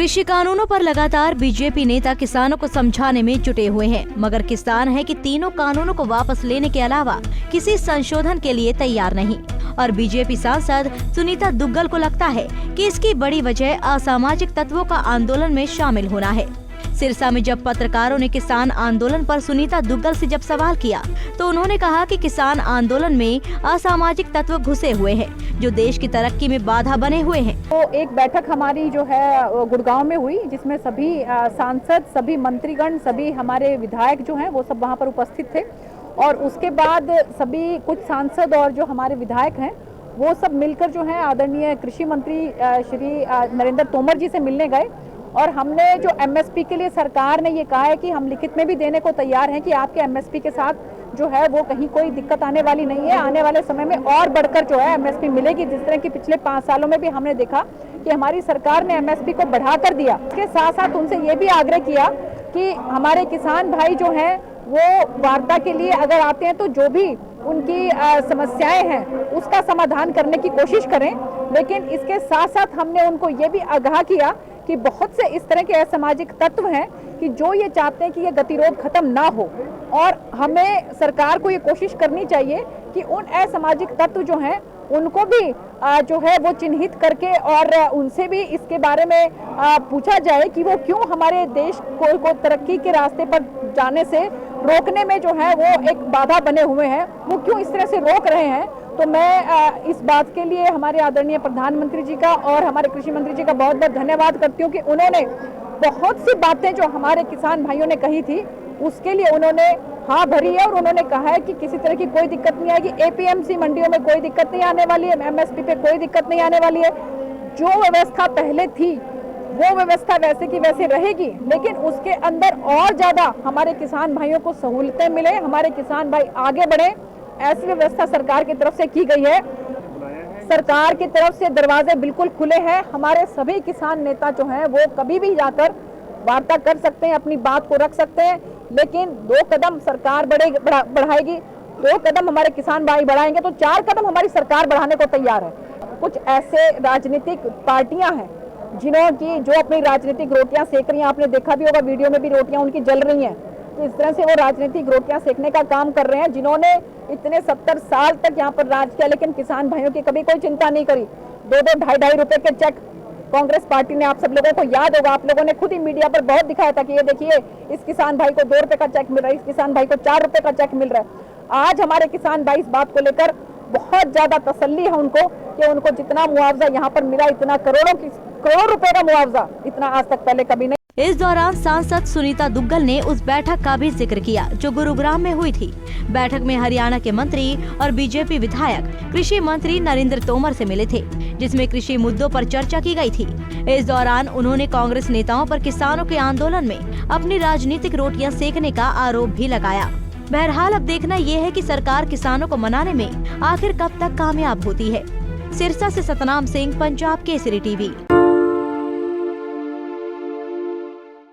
कृषि कानूनों पर लगातार बीजेपी नेता किसानों को समझाने में जुटे हुए हैं, मगर किसान है कि तीनों कानूनों को वापस लेने के अलावा किसी संशोधन के लिए तैयार नहीं। और बीजेपी सांसद सुनीता दुग्गल को लगता है कि इसकी बड़ी वजह असामाजिक तत्वों का आंदोलन में शामिल होना है। सिरसा में जब पत्रकारों ने किसान आंदोलन पर सुनीता दुग्गल से जब सवाल किया तो उन्होंने कहा कि किसान आंदोलन में असामाजिक तत्व घुसे हुए हैं जो देश की तरक्की में बाधा बने हुए हैं। तो एक बैठक हमारी जो है गुड़गांव में हुई, जिसमें सभी सांसद, सभी मंत्रीगण, सभी हमारे विधायक जो हैं वो सब वहां पर उपस्थित थे। और उसके बाद सभी कुछ सांसद और जो हमारे विधायक हैं वो सब मिलकर जो है आदरणीय कृषि मंत्री श्री नरेंद्र तोमर जी से मिलने गए। और हमने जो एमएसपी के लिए सरकार ने ये कहा है कि हम लिखित में भी देने को तैयार हैं कि आपके एमएसपी के साथ जो है वो कहीं कोई दिक्कत आने वाली नहीं है। आने वाले समय में और बढ़कर जो है एमएसपी मिलेगी, जिस तरह की पिछले 5 सालों में भी हमने देखा कि हमारी सरकार ने एमएसपी को बढ़ाकर दिया। इसके साथ साथ उनसे ये भी आग्रह किया कि हमारे किसान भाई जो हैं वो वार्ता के लिए अगर आते हैं तो जो भी उनकी समस्याएं हैं उसका समाधान करने की कोशिश करें। लेकिन इसके साथ साथ हमने उनको ये भी आगाह किया कि बहुत से इस तरह के असामाजिक तत्व हैं कि जो ये चाहते हैं कि ये गतिरोध खत्म ना हो, और हमें सरकार को ये कोशिश करनी चाहिए कि उन असामाजिक तत्व जो हैं उनको भी जो है वो चिन्हित करके और उनसे भी इसके बारे में पूछा जाए कि वो क्यों हमारे देश को तरक्की के रास्ते पर जाने से रोकने में जो है वो एक बाधा बने हुए हैं, वो क्यों इस तरह से रोक रहे हैं। तो मैं इस बात के लिए हमारे आदरणीय प्रधानमंत्री जी का और हमारे कृषि मंत्री जी का बहुत बहुत धन्यवाद करती हूँ कि उन्होंने बहुत सी बातें जो हमारे किसान भाइयों ने कही थी उसके लिए उन्होंने हाँ भरी है। और उन्होंने कहा है कि किसी तरह की कोई दिक्कत नहीं आएगी, एपीएमसी मंडियों में कोई दिक्कत नहीं आने वाली है, एमएसपी पे कोई दिक्कत नहीं आने वाली है। जो व्यवस्था पहले थी वो व्यवस्था वैसे की वैसे रहेगी, लेकिन उसके अंदर और ज्यादा हमारे किसान भाइयों को सहूलतें मिले, हमारे किसान भाई आगे बढ़े, ऐसी व्यवस्था सरकार की तरफ से की गई है। सरकार की तरफ से दरवाजे बिल्कुल खुले हैं। हमारे सभी किसान नेता जो हैं वो कभी भी जाकर वार्ता कर सकते हैं, अपनी बात को रख सकते हैं। लेकिन 2 कदम सरकार बढ़ाएगी, 2 कदम हमारे किसान भाई बढ़ाएंगे तो 4 कदम हमारी सरकार बढ़ाने को तैयार है। कुछ ऐसे राजनीतिक पार्टियां हैं जिन्हों की जो अपनी राजनीतिक रोटियां सेक रही हैं, आपने देखा भी होगा वीडियो में भी रोटियां उनकी जल रही हैं। तो इस तरह से वो राजनीतिक रोटियां सेकने का काम कर रहे हैं, जिन्होंने इतने 70 साल तक यहाँ पर राज किया लेकिन किसान भाइयों की कभी कोई चिंता नहीं करी। 2-2, ढाई रुपए के चेक कांग्रेस पार्टी ने, आप सब लोगों को याद होगा, आप लोगों ने खुद ही मीडिया पर बहुत दिखाया था कि ये देखिए इस किसान भाई को 2 रुपए का चेक मिल रहा है, इस किसान भाई को 4 रुपए का चेक मिल रहा है। आज हमारे किसान भाई इस बात को लेकर बहुत ज्यादा तसल्ली है उनको कि उनको जितना मुआवजा यहाँ पर मिला, इतना करोड़ों रुपए का मुआवजा इतना आज तक पहले कभी नहीं। इस दौरान सांसद सुनीता दुग्गल ने उस बैठक का भी जिक्र किया जो गुरुग्राम में हुई थी। बैठक में हरियाणा के मंत्री और बीजेपी विधायक कृषि मंत्री नरेंद्र तोमर से मिले थे, जिसमें कृषि मुद्दों पर चर्चा की गई थी। इस दौरान उन्होंने कांग्रेस नेताओं पर किसानों के आंदोलन में अपनी राजनीतिक रोटियां सेकने का आरोप भी लगाया। बहरहाल अब देखना ये है कि सरकार किसानों को मनाने में आखिर कब तक कामयाब होती है। सिरसा से सतनाम सिंह, पंजाब केसरी टीवी।